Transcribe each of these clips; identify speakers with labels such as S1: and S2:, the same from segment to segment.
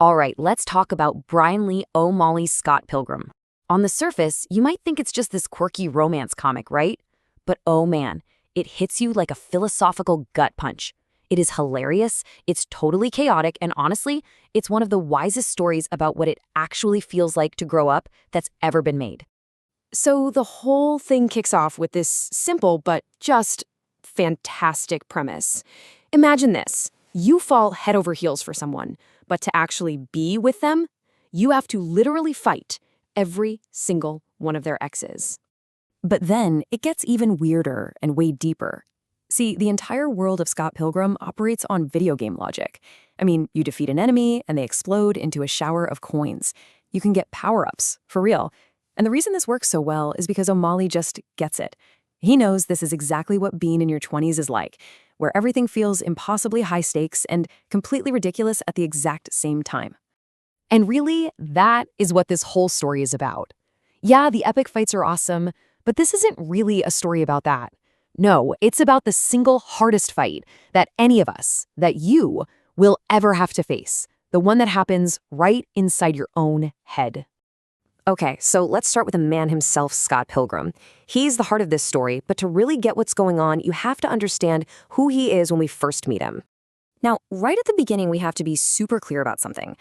S1: All right, let's talk about Bryan Lee O'Malley's Scott Pilgrim. On the surface, you might think it's just this quirky romance comic, right? But oh man, it hits you like a philosophical gut punch. It is hilarious, it's totally chaotic, and honestly, it's one of the wisest stories about what it actually feels like to grow up that's ever been made.
S2: So the whole thing kicks off with this simple but just fantastic premise. Imagine this. You fall head over heels for someone, but to actually be with them, you have to literally fight every single one of their exes.
S3: But then it gets even weirder and way deeper. See, the entire world of Scott Pilgrim operates on video game logic. I mean, you defeat an enemy and they explode into a shower of coins. You can get power-ups, for real. And the reason this works so well is because O'Malley just gets it. He knows this is exactly what being in your 20s is like, where everything feels impossibly high stakes and completely ridiculous at the exact same time.
S1: And really, that is what this whole story is about. Yeah, the epic fights are awesome, but this isn't really a story about that. No, it's about the single hardest fight that any of us, that you, will ever have to face. The one that happens right inside your own head. Okay, so let's start with the man himself, Scott Pilgrim. He's the heart of this story, but to really get what's going on, you have to understand who he is when we first meet him. Now, right at the beginning, we have to be super clear about something.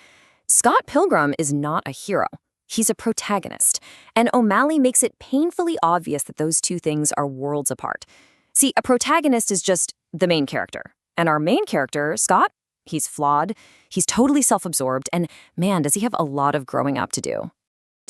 S1: Scott Pilgrim is not a hero. He's a protagonist, and O'Malley makes it painfully obvious that those two things are worlds apart. See, a protagonist is just the main character, and our main character, Scott, he's flawed, he's totally self-absorbed, and man, does he have a lot of growing up to do.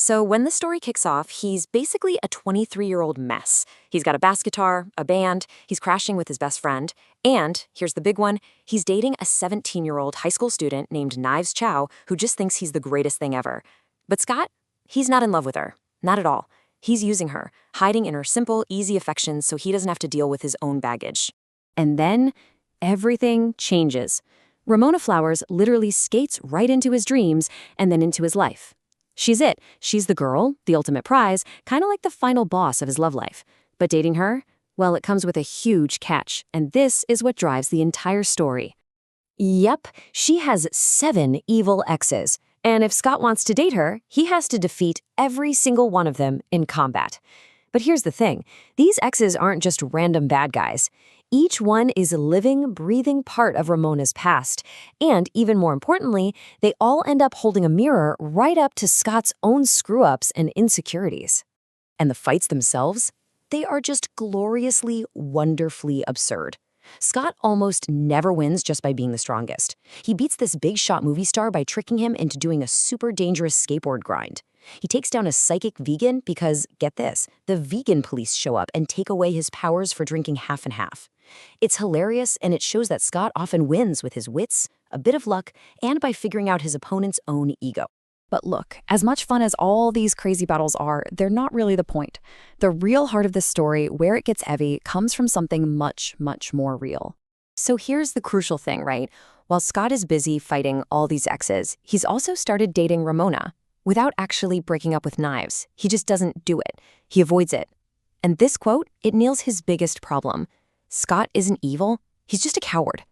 S1: So when the story kicks off, he's basically a 23-year-old mess. He's got a bass guitar, a band, he's crashing with his best friend, and, here's the big one, he's dating a 17-year-old high school student named Knives Chow who just thinks he's the greatest thing ever. But Scott, he's not in love with her. Not at all. He's using her, hiding in her simple, easy affections so he doesn't have to deal with his own baggage. And then, everything changes. Ramona Flowers literally skates right into his dreams and then into his life. She's it. She's the girl, the ultimate prize, kind of like the final boss of his love life. But dating her, well, it comes with a huge catch, and this is what drives the entire story. Yep, she has 7 evil exes. And if Scott wants to date her, he has to defeat every single one of them in combat. But here's the thing. These exes aren't just random bad guys. Each one is a living, breathing part of Ramona's past. And even more importantly, they all end up holding a mirror right up to Scott's own screw-ups and insecurities. And the fights themselves? They are just gloriously, wonderfully absurd. Scott almost never wins just by being the strongest. He beats this big shot movie star by tricking him into doing a super dangerous skateboard grind. He takes down a psychic vegan because, get this, the vegan police show up and take away his powers for drinking half and half. It's hilarious, and it shows that Scott often wins with his wits, a bit of luck, and by figuring out his opponent's own ego.
S3: But look, as much fun as all these crazy battles are, they're not really the point. The real heart of this story, where it gets heavy, comes from something much, much more real.
S1: So here's the crucial thing, right? While Scott is busy fighting all these exes, he's also started dating Ramona. Without actually breaking up with Knives, he just doesn't do it. He avoids it. And this quote, it nails his biggest problem. Scott isn't evil, he's just a coward.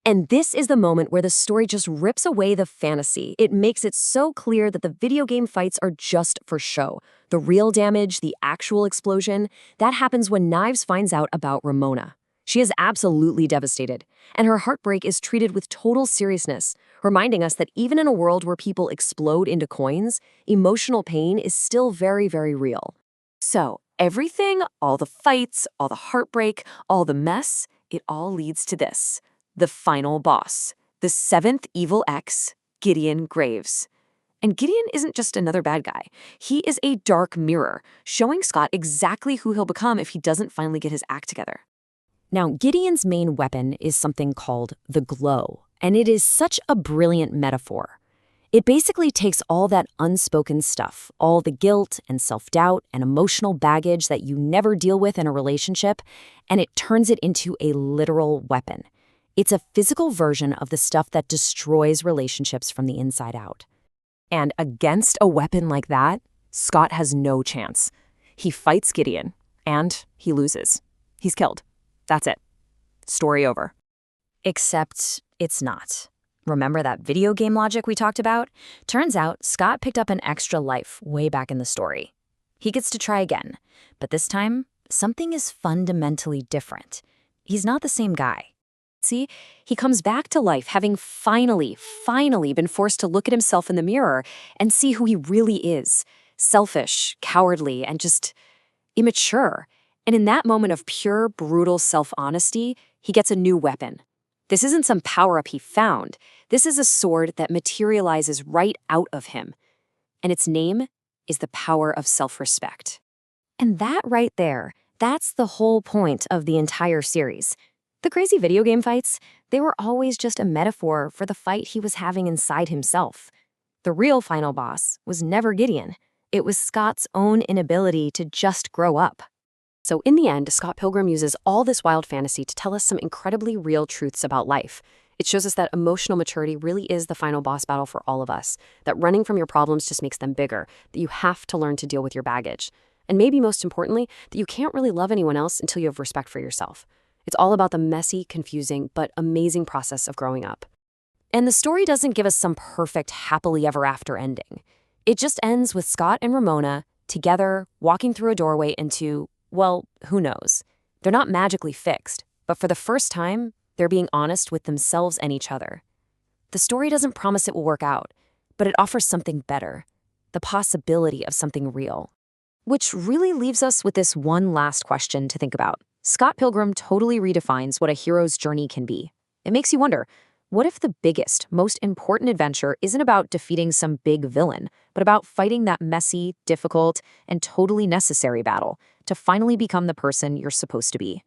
S1: And this is the moment where the story just rips away the fantasy. It makes it so clear that the video game fights are just for show. The real damage, the actual explosion, that happens when Knives finds out about Ramona. She is absolutely devastated, and her heartbreak is treated with total seriousness, reminding us that even in a world where people explode into coins, emotional pain is still very, very real. So, everything, all the fights, all the heartbreak, all the mess, it all leads to this. The final boss, the 7th evil ex, Gideon Graves. And Gideon isn't just another bad guy. He is a dark mirror, showing Scott exactly who he'll become if he doesn't finally get his act together. Now, Gideon's main weapon is something called the glow, and it is such a brilliant metaphor. It basically takes all that unspoken stuff, all the guilt and self-doubt and emotional baggage that you never deal with in a relationship, and it turns it into a literal weapon. It's a physical version of the stuff that destroys relationships from the inside out. And against a weapon like that, Scott has no chance. He fights Gideon, and he loses. He's killed. That's it. Story over. Except it's not.
S3: Remember that video game logic we talked about? Turns out Scott picked up an extra life way back in the story. He gets to try again, but this time, something is fundamentally different. He's not the same guy.
S2: See, he comes back to life having finally been forced to look at himself in the mirror and see who he really is. Selfish, cowardly, and just immature. And in that moment of pure, brutal self-honesty, he gets a new weapon. This isn't some power-up he found. This is a sword that materializes right out of him. And its name is the power of self-respect.
S3: And that right there, that's the whole point of the entire series. The crazy video game fights, they were always just a metaphor for the fight he was having inside himself. The real final boss was never Gideon. It was Scott's own inability to just grow up.
S2: So in the end, Scott Pilgrim uses all this wild fantasy to tell us some incredibly real truths about life. It shows us that emotional maturity really is the final boss battle for all of us, that running from your problems just makes them bigger, that you have to learn to deal with your baggage. And maybe most importantly, that you can't really love anyone else until you have respect for yourself. It's all about the messy, confusing, but amazing process of growing up. And the story doesn't give us some perfect happily ever after ending. It just ends with Scott and Ramona together walking through a doorway into, well, who knows? They're not magically fixed, but for the first time, they're being honest with themselves and each other. The story doesn't promise it will work out, but it offers something better, the possibility of something real. Which really leaves us with this one last question to think about. Scott Pilgrim totally redefines what a hero's journey can be. It makes you wonder, what if the biggest, most important adventure isn't about defeating some big villain, but about fighting that messy, difficult, and totally necessary battle to finally become the person you're supposed to be?